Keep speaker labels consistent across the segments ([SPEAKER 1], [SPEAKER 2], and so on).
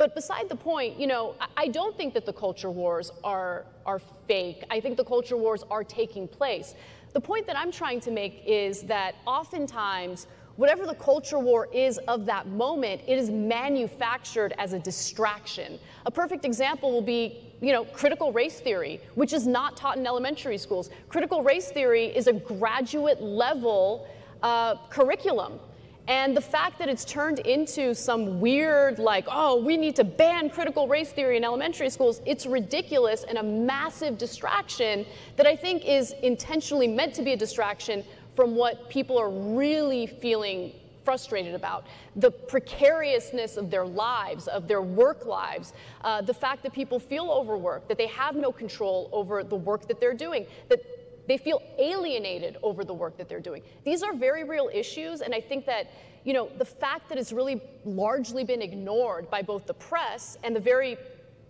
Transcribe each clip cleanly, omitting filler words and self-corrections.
[SPEAKER 1] But beside the point, I don't think that the culture wars are fake. I think the culture wars are taking place. The point that I'm trying to make is that oftentimes, whatever the culture war is of that moment, it is manufactured as a distraction. A perfect example will be, critical race theory, which is not taught in elementary schools. Critical race theory is a graduate level curriculum. And the fact that it's turned into some weird, we need to ban critical race theory in elementary schools, it's ridiculous and a massive distraction that I think is intentionally meant to be a distraction from what people are really feeling frustrated about. The precariousness of their lives, of their work lives, the fact that people feel overworked, that they have no control over the work that they're doing, that they feel alienated over the work that they're doing. These are very real issues, and I think that, the fact that it's really largely been ignored by both the press and the very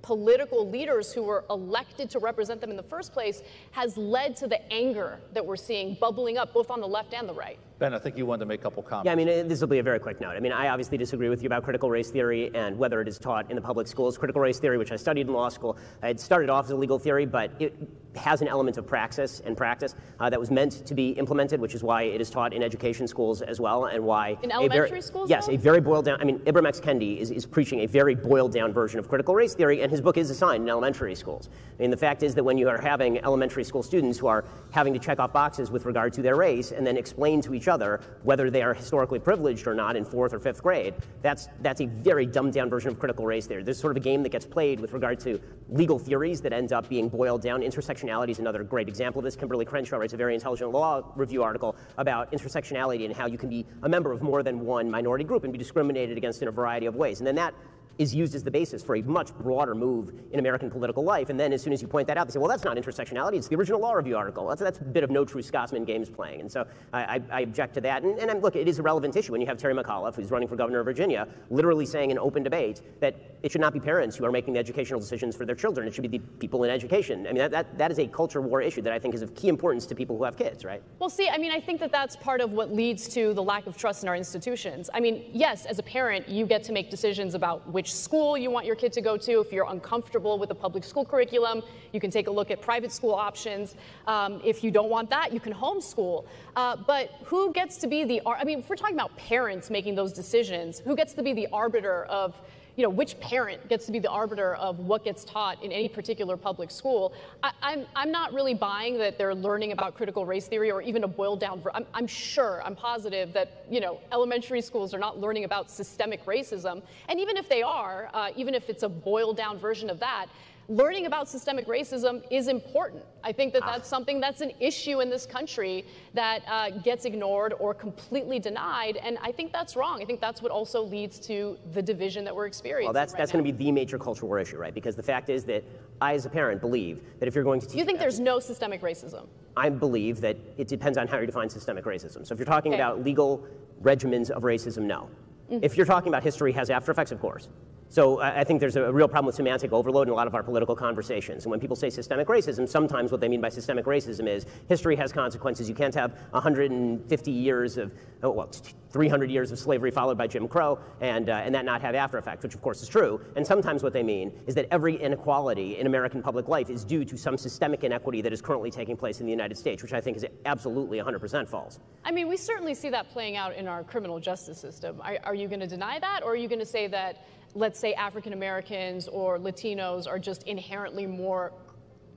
[SPEAKER 1] political leaders who were elected to represent them in the first place has led to the anger that we're seeing bubbling up both on the left and the right.
[SPEAKER 2] Ben, I think you wanted to make a couple comments.
[SPEAKER 3] Yeah, this will be a very quick note. I obviously disagree with you about critical race theory and whether it is taught in the public schools. Critical race theory, which I studied in law school, it started off as a legal theory, but it has an element of praxis that was meant to be implemented, which is why it is taught in education schools as well, and why
[SPEAKER 1] in elementary schools.
[SPEAKER 3] Yes, a very boiled down. Ibram X. Kendi is preaching a very boiled down version of critical race theory, and his book is assigned in elementary schools. The fact is that when you are having elementary school students who are having to check off boxes with regard to their race and then explain to each other whether they are historically privileged or not in 4th or 5th grade, that's a very dumbed down version of critical race theory. There's sort of a game that gets played with regard to legal theories that ends up being boiled down. Intersectionality is another great example of this. Kimberly Crenshaw writes a very intelligent law review article about intersectionality and how you can be a member of more than one minority group and be discriminated against in a variety of ways. And then that is used as the basis for a much broader move in American political life. And then as soon as you point that out, they say, well, that's not intersectionality. It's the original law review article. That's a bit of no true Scotsman games playing. And so I object to that. And look, it is a relevant issue when you have Terry McAuliffe, who's running for governor of Virginia, literally saying in open debate that it should not be parents who are making the educational decisions for their children. It should be the people in education. That is a culture war issue that I think is of key importance to people who have kids, right?
[SPEAKER 1] Well, see, I think that that's part of what leads to the lack of trust in our institutions. Yes, as a parent, you get to make decisions about which school you want your kid to go to. If you're uncomfortable with the public school curriculum, you can take a look at private school options. If you don't want that, you can homeschool. But who gets to be if we're talking about parents making those decisions, who gets to be the arbiter of, which parent gets to be the arbiter of what gets taught in any particular public school? I'm not really buying that they're learning about critical race theory or even a boiled down. I'm positive that, elementary schools are not learning about systemic racism. And even if they are, even if it's a boiled down version of that, learning about systemic racism is important. I think that that's something that's an issue in this country that gets ignored or completely denied, and I think that's wrong. I think that's what also leads to the division that we're experiencing.
[SPEAKER 3] Well, that's going to be the major cultural war issue, right? Because the fact is that I, as a parent, believe that if you're going to teach...
[SPEAKER 1] You think there's no systemic racism?
[SPEAKER 3] I believe that it depends on how you define systemic racism. So if you're talking about legal regimens of racism, no. Mm-hmm. If you're talking about history has after effects, of course. So I think there's a real problem with semantic overload in a lot of our political conversations. And when people say systemic racism, sometimes what they mean by systemic racism is history has consequences. You can't have 150 years of, 300 years of slavery followed by Jim Crow and that not have after effects, which of course is true. And sometimes what they mean is that every inequality in American public life is due to some systemic inequity that is currently taking place in the United States, which I think is absolutely 100% false.
[SPEAKER 1] We certainly see that playing out in our criminal justice system. Are you going to deny that, or are you going to say that, let's say, African Americans or Latinos are just inherently more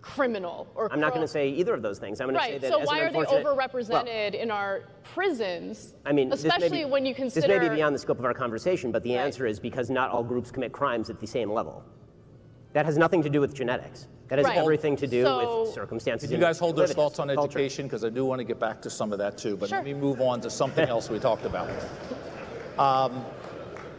[SPEAKER 1] criminal? I'm
[SPEAKER 3] not going to say either of those things. I'm going to say that.
[SPEAKER 1] So why are they overrepresented in our prisons? Especially when you consider.
[SPEAKER 3] This may be beyond the scope of our conversation, but the answer is because not all groups commit crimes at the same level. That has nothing to do with genetics. That has everything to do with circumstances.
[SPEAKER 2] Can you guys hold those thoughts on education? Because I do want to get back to some of that too. But let me move on to something else we talked about.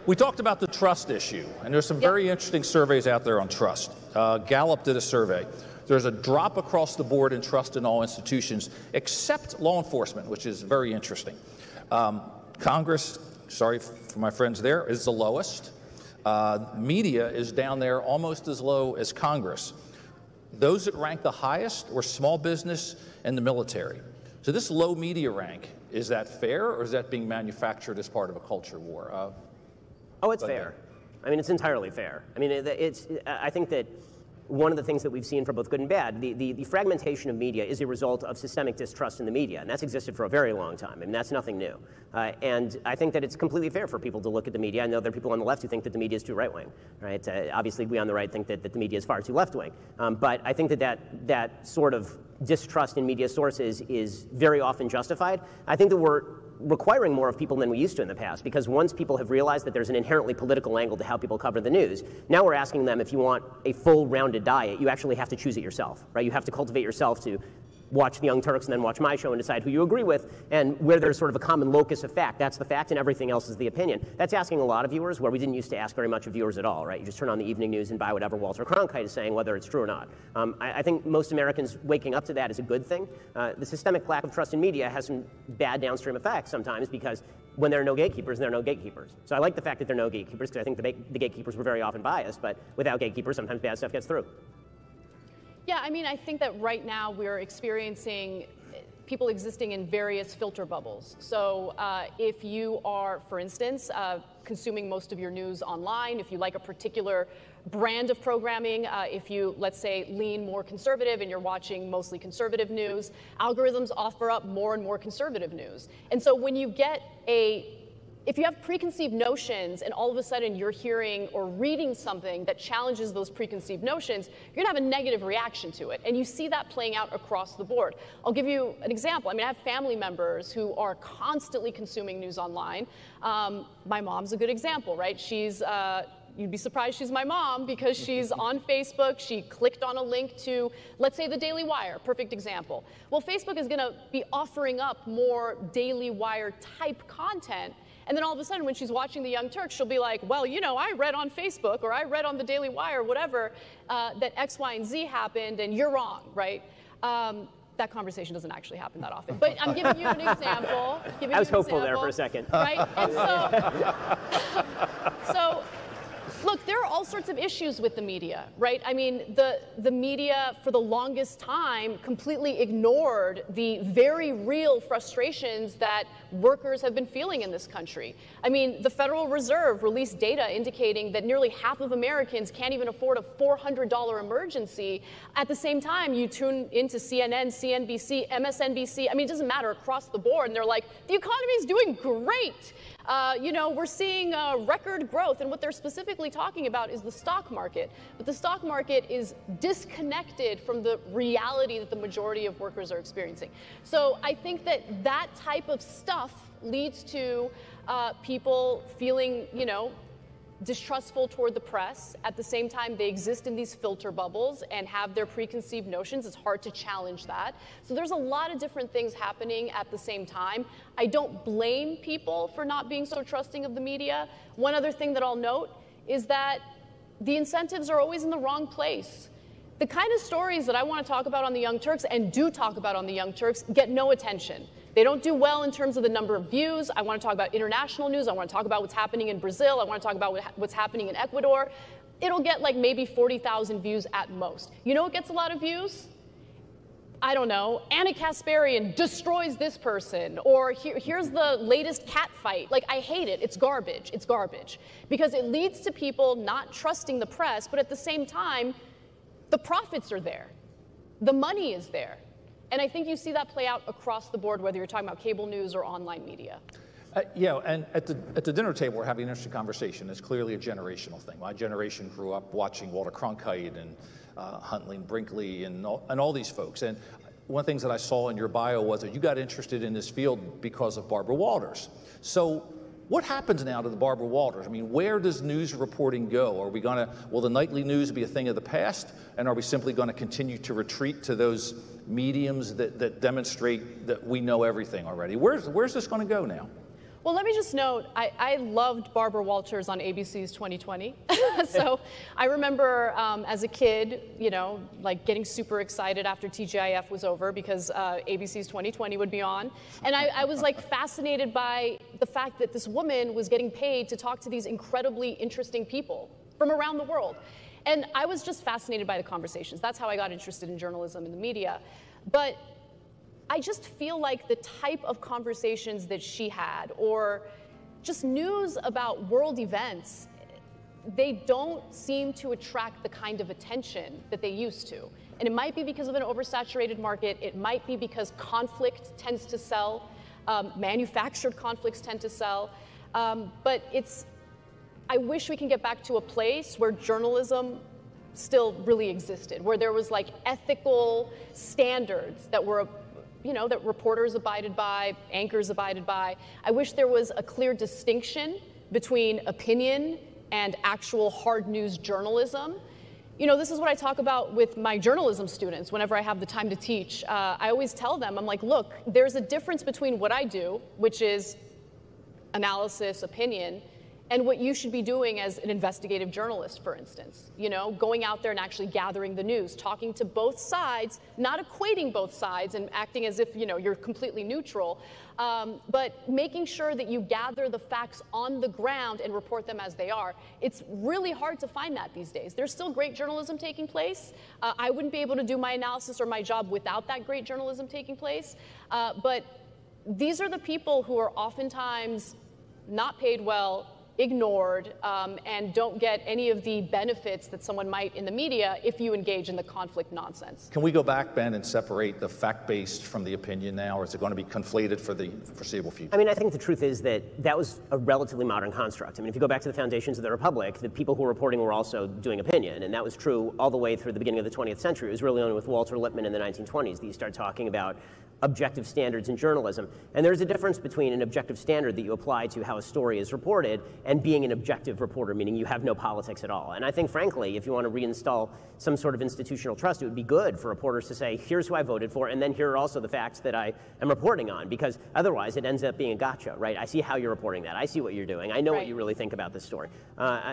[SPEAKER 2] We talked about the trust issue, and there's some very interesting surveys out there on trust. Gallup did a survey. There's a drop across the board in trust in all institutions, except law enforcement, which is very interesting. Congress, sorry for my friends there, is the lowest. Media is down there almost as low as Congress. Those that rank the highest were small business and the military. So this low media rank, is that fair, or is that being manufactured as part of a culture war?
[SPEAKER 3] Oh, it's fair. I mean, it's entirely fair. I mean, I think that one of the things that we've seen for both good and bad, the fragmentation of media is a result of systemic distrust in the media, and that's existed for a very long time. I mean, that's nothing new. And I think that it's completely fair for people to look at the media. I know there are people on the left who think that the media is too right-wing, right? Obviously, we on the right think that the media is far too left-wing. But I think that sort of distrust in media sources is very often justified. I think that we're requiring more of people than we used to in the past, because once people have realized that there's an inherently political angle to how people cover the news, now we're asking them, if you want a full rounded diet, you actually have to choose it yourself, right? You have to cultivate yourself to watch the Young Turks and then watch my show and decide who you agree with, and where there's sort of a common locus of fact, that's the fact and everything else is the opinion. That's asking a lot of viewers, where we didn't used to ask very much of viewers at all, right? You just turn on the evening news and buy whatever Walter Cronkite is saying, whether it's true or not. I think most Americans waking up to that is a good thing. The systemic lack of trust in media has some bad downstream effects sometimes, because when there are no gatekeepers, there are no gatekeepers. So I like the fact that there are no gatekeepers, because I think the gatekeepers were very often biased, but without gatekeepers, sometimes bad stuff gets through.
[SPEAKER 1] Yeah, I mean, I think that right now we're experiencing people existing in various filter bubbles. So if you are, for instance, consuming most of your news online, if you like a particular brand of programming, if you, let's say, lean more conservative and you're watching mostly conservative news, algorithms offer up more and more conservative news. And so when you get if you have preconceived notions and all of a sudden you're hearing or reading something that challenges those preconceived notions, you're gonna have a negative reaction to it. And you see that playing out across the board. I'll give you an example. I mean, I have family members who are constantly consuming news online. My mom's a good example, right? You'd be surprised she's my mom, because she's on Facebook. She clicked on a link to, let's say, the Daily Wire, perfect example. Well, Facebook is gonna be offering up more Daily Wire type content. And then all of a sudden, when she's watching the Young Turks, she'll be like, well, you know, I read on Facebook or I read on the Daily Wire, whatever, that X, Y, and Z happened, and you're wrong, right? That conversation doesn't actually happen that often. But I'm giving you an example.
[SPEAKER 3] I was hopeful there for a second.
[SPEAKER 1] Right? And so look, there are all sorts of issues with the media, right? I mean, the media for the longest time completely ignored the very real frustrations that workers have been feeling in this country. I mean, the Federal Reserve released data indicating that nearly half of Americans can't even afford a $400 emergency. At the same time, you tune into CNN, CNBC, MSNBC, I mean, it doesn't matter, across the board, and they're like, the economy is doing great. You know, we're seeing record growth, and what they're specifically talking about is the stock market. But the stock market is disconnected from the reality that the majority of workers are experiencing. So I think that that type of stuff leads to people feeling, you know, distrustful toward the press. At the same time, they exist in these filter bubbles and have their preconceived notions. It's hard to challenge that. So there's a lot of different things happening at the same time. I don't blame people for not being so trusting of the media. One other thing that I'll note is that the incentives are always in the wrong place. The kind of stories that I want to talk about on the Young Turks and do talk about on the Young Turks get no attention. They don't do well in terms of the number of views. I want to talk about international news. I want to talk about what's happening in Brazil. I want to talk about what's happening in Ecuador. It'll get like maybe 40,000 views at most. You know what gets a lot of views? I don't know, Ana Kasparian destroys this person, or here's the latest cat fight. Like, I hate it. It's garbage. It's garbage. Because it leads to people not trusting the press, but at the same time, the profits are there. The money is there. And I think you see that play out across the board, whether you're talking about cable news or online media.
[SPEAKER 2] Yeah, and at the dinner table, we're having an interesting conversation. It's clearly a generational thing. My generation grew up watching Walter Cronkite and Huntley and Brinkley and all these folks. And one of the things that I saw in your bio was that you got interested in this field because of Barbara Walters. So what happens now to the Barbara Walters? I mean, where does news reporting go? Will the nightly news be a thing of the past? And are we simply going to continue to retreat to those mediums that demonstrate that we know everything already? Where's this going to go now?
[SPEAKER 1] Well, let me just note, I loved Barbara Walters on ABC's 2020. So I remember as a kid, you know, like getting super excited after TGIF was over because ABC's 2020 would be on. And I was like fascinated by the fact that this woman was getting paid to talk to these incredibly interesting people from around the world. And I was just fascinated by the conversations. That's how I got interested in journalism and the media. But I just feel like the type of conversations that she had, or just news about world events, they don't seem to attract the kind of attention that they used to. And it might be because of an oversaturated market. It might be because conflict tends to sell. Manufactured conflicts tend to sell. But I wish we can get back to a place where journalism still really existed, where there was like ethical standards that were, that reporters abided by, anchors abided by. I wish there was a clear distinction between opinion and actual hard news journalism. This is what I talk about with my journalism students whenever I have the time to teach. I always tell them, I'm like, look, there's a difference between what I do, which is analysis, opinion, and what you should be doing as an investigative journalist, for instance. Going out there and actually gathering the news, talking to both sides, not equating both sides and acting as if you're completely neutral, but making sure that you gather the facts on the ground and report them as they are. It's really hard to find that these days. There's still great journalism taking place. I wouldn't be able to do my analysis or my job without that great journalism taking place. But these are the people who are oftentimes not paid well, ignored, and don't get any of the benefits that someone might in the media if you engage in the conflict nonsense.
[SPEAKER 2] Can we go back, Ben, and separate the fact-based from the opinion now, or is it going to be conflated for the foreseeable future?
[SPEAKER 3] I think the truth is that was a relatively modern construct. If you go back to the foundations of the Republic, the people who were reporting were also doing opinion, and that was true all the way through the beginning of the 20th century. It was really only with Walter Lippmann in the 1920s that you start talking about objective standards in journalism. And there's a difference between an objective standard that you apply to how a story is reported and being an objective reporter, meaning you have no politics at all. And I think, frankly, if you want to reinstall some sort of institutional trust, it would be good for reporters to say, here's who I voted for, and then here are also the facts that I am reporting on, because otherwise it ends up being a gotcha, right? I see how you're reporting that. I see what you're doing. I know what you really think about this story.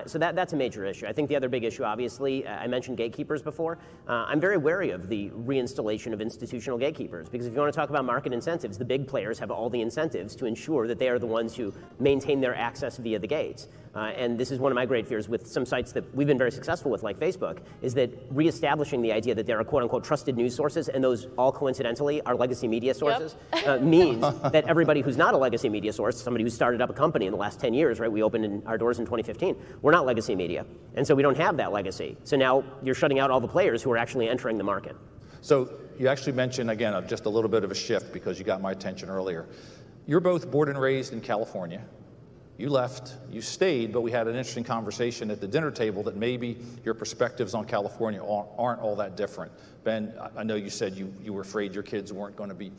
[SPEAKER 3] So that's a major issue. I think the other big issue, obviously, I mentioned gatekeepers before. I'm very wary of the reinstallation of institutional gatekeepers, because if you want to talk about market incentives, the big players have all the incentives to ensure that they are the ones who maintain their access via the gates. And this is one of my great fears with some sites that we've been very successful with, like Facebook, is that reestablishing the idea that there are quote-unquote trusted news sources, and those all coincidentally are legacy media sources, means that everybody who's not a legacy media source, somebody who started up a company in the last 10 years, right, we opened our doors in 2015, we're not legacy media. And so we don't have that legacy. So now you're shutting out all the players who are actually entering the market.
[SPEAKER 2] So you actually mentioned, again, just a little bit of a shift because you got my attention earlier. You're both born and raised in California. You left, you stayed, but we had an interesting conversation at the dinner table that maybe your perspectives on California aren't all that different. Ben, I know you said you were afraid your kids were going to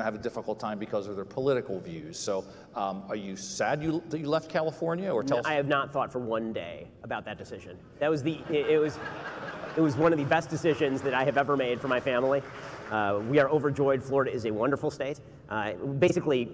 [SPEAKER 2] have a difficult time because of their political views. So are you sad that you left California? Or
[SPEAKER 3] I have not thought for one day about that decision. That was it was one of the best decisions that I have ever made for my family. We are overjoyed. Florida is a wonderful state. Basically,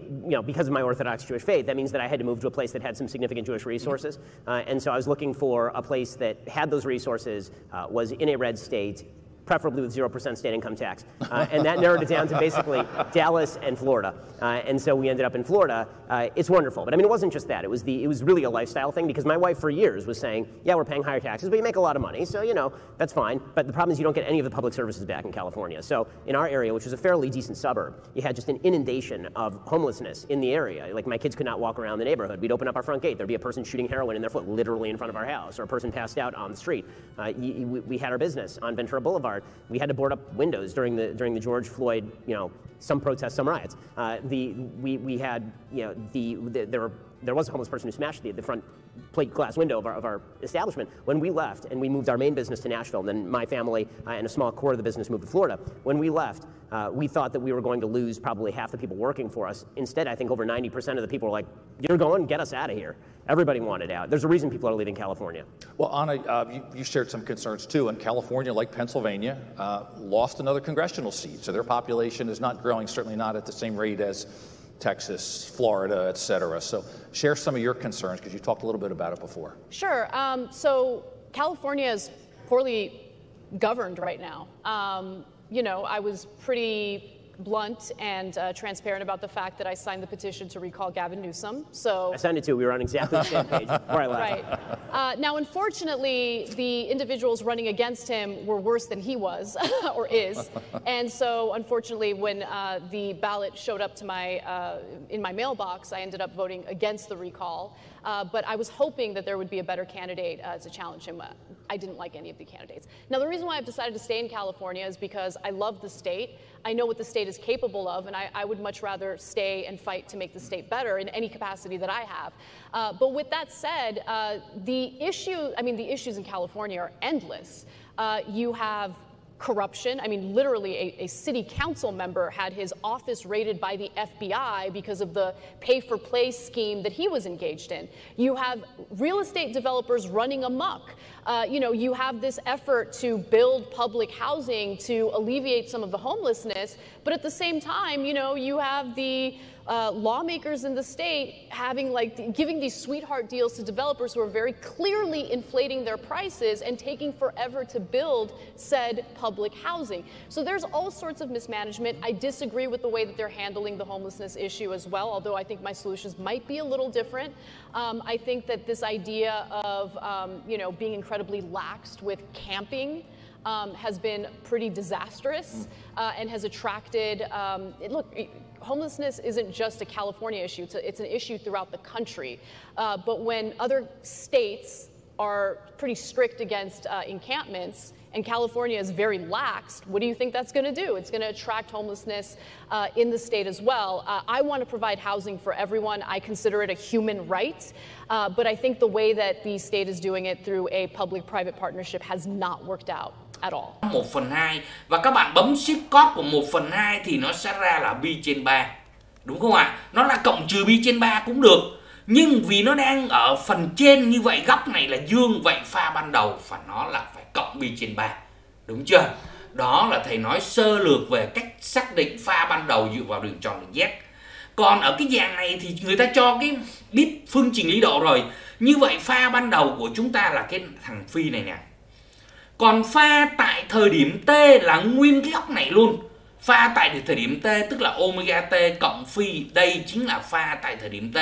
[SPEAKER 3] because of my Orthodox Jewish faith, that means that I had to move to a place that had some significant Jewish resources. And so I was looking for a place that had those resources, was in a red state, preferably with 0% state income tax. And that narrowed it down to basically Dallas and Florida. And so we ended up in Florida. It's wonderful. But it wasn't just that. It was really a lifestyle thing, because my wife for years was saying, yeah, we're paying higher taxes, but you make a lot of money. So, that's fine. But the problem is you don't get any of the public services back in California. So in our area, which was a fairly decent suburb, you had just an inundation of homelessness in the area. Like, my kids could not walk around the neighborhood. We'd open up our front gate. There'd be a person shooting heroin in their foot literally in front of our house, or a person passed out on the street. We had our business on Ventura Boulevard. We had to board up windows during the George Floyd, some protests, some riots. There was a homeless person who smashed the front plate glass window of our establishment. When we left and we moved our main business to Nashville, and then my family and a small core of the business moved to Florida. When we left, we thought that we were going to lose probably half the people working for us. Instead, I think over 90% of the people were like, you're going, get us out of here. Everybody wanted out. There's a reason people are leaving California.
[SPEAKER 2] Well, Ana, you shared some concerns too, and California, like Pennsylvania, lost another congressional seat. So their population is not growing, certainly not at the same rate as Texas, Florida, et cetera. So share some of your concerns, because you talked a little bit about it before.
[SPEAKER 1] Sure. So California is poorly governed right now. I was pretty blunt and transparent about the fact that I signed the petition to recall Gavin Newsom. So
[SPEAKER 3] I signed it too. We were on exactly the same page before I left.
[SPEAKER 1] Right. Now, unfortunately, the individuals running against him were worse than he was or is. And so, unfortunately, when the ballot showed up to in my mailbox, I ended up voting against the recall. But I was hoping that there would be a better candidate to challenge him. I didn't like any of the candidates. Now, the reason why I've decided to stay in California is because I love the state. I know what the state is capable of, and I would much rather stay and fight to make the state better in any capacity that I have. But with that said, the issues in California are endless. You have corruption. I mean, literally, a city council member had his office raided by the FBI because of the pay-for-play scheme that he was engaged in. You have real estate developers running amok. You have this effort to build public housing to alleviate some of the homelessness, but at the same time, you have the lawmakers in the state giving these sweetheart deals to developers who are very clearly inflating their prices and taking forever to build said public housing. So there's all sorts of mismanagement. I disagree with the way that they're handling the homelessness issue as well, although I think my solutions might be a little different. I think that this idea of being incredibly laxed with camping has been pretty disastrous and has attracted, homelessness isn't just a California issue, it's an issue throughout the country. But when other states are pretty strict against encampments and California is very laxed, what do you think that's going to do? It's going to attract homelessness in the state as well. I want to provide housing for everyone. I consider it a human right. But I think the way that the state is doing it through a public-private partnership has not worked out at all.
[SPEAKER 4] 1/2 và các bạn bấm shift code của 1/2 thì nó sẽ ra là pi trên 3. Đúng không ạ? Nó là cộng trừ pi trên 3 cũng được. Nhưng vì nó đang ở phần trên như vậy, góc này là dương, vậy pha ban đầu và nó là phải cộng pi trên 3. Đúng chưa? Đó là thầy nói sơ lược về cách xác định pha ban đầu dựa vào đường tròn đường Z. Còn ở cái dạng này thì người ta cho cái biết phương trình lý độ rồi. Như vậy pha ban đầu của chúng ta là cái thằng phi này nè. Còn pha tại thời điểm T là nguyên cái góc này luôn. Pha tại thời điểm T tức là omega T cộng phi. Đây chính là pha tại thời điểm T.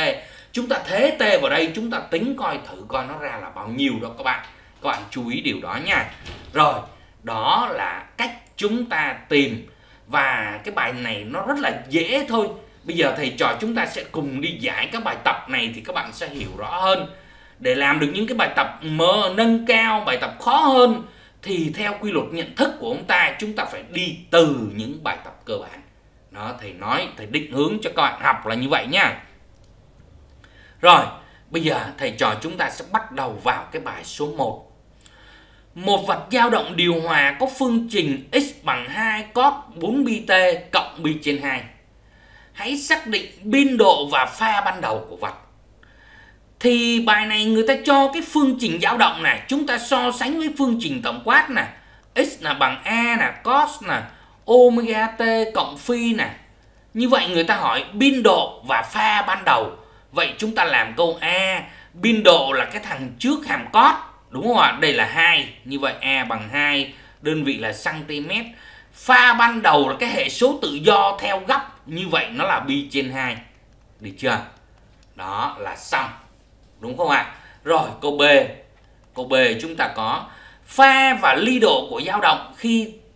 [SPEAKER 4] Chúng ta thế T vào đây, chúng ta tính coi thử coi nó ra là bao nhiêu đó các bạn. Các bạn chú ý điều đó nha. Rồi, đó là cách chúng ta tìm. Và cái bài này nó rất là dễ thôi. Bây giờ thầy trò chúng ta sẽ cùng đi giải các bài tập này thì các bạn sẽ hiểu rõ hơn. Để làm được những cái bài tập nâng cao, bài tập khó hơn thì theo quy luật nhận thức của chúng ta phải đi từ những bài tập cơ bản. Đó, thầy định hướng cho các bạn học là như vậy nha. Rồi, bây giờ thầy trò chúng ta sẽ bắt đầu vào cái bài số 1. Một vật dao động điều hòa có phương trình x bằng 2 cos 4pt cộng pi trên 2. Hãy xác định biên độ và pha ban đầu của vật. Thì bài này người ta cho cái phương trình dao động này, chúng ta so sánh với phương trình tổng quát nè. X là bằng A nè, cos nè, omega t cộng phi nè. Như vậy người ta hỏi biên độ và pha ban đầu. Vậy chúng ta làm câu A, biên độ là cái thằng trước hàm cos, đúng không ạ? Đây là 2, như vậy A bằng 2, đơn vị là cm. Pha ban đầu là cái hệ số tự do theo góc, như vậy nó là pi trên 2. Được chưa? Đó là xong. Đúng không ạ? Rồi câu B. Câu B chúng ta có pha và ly độ của dao động khi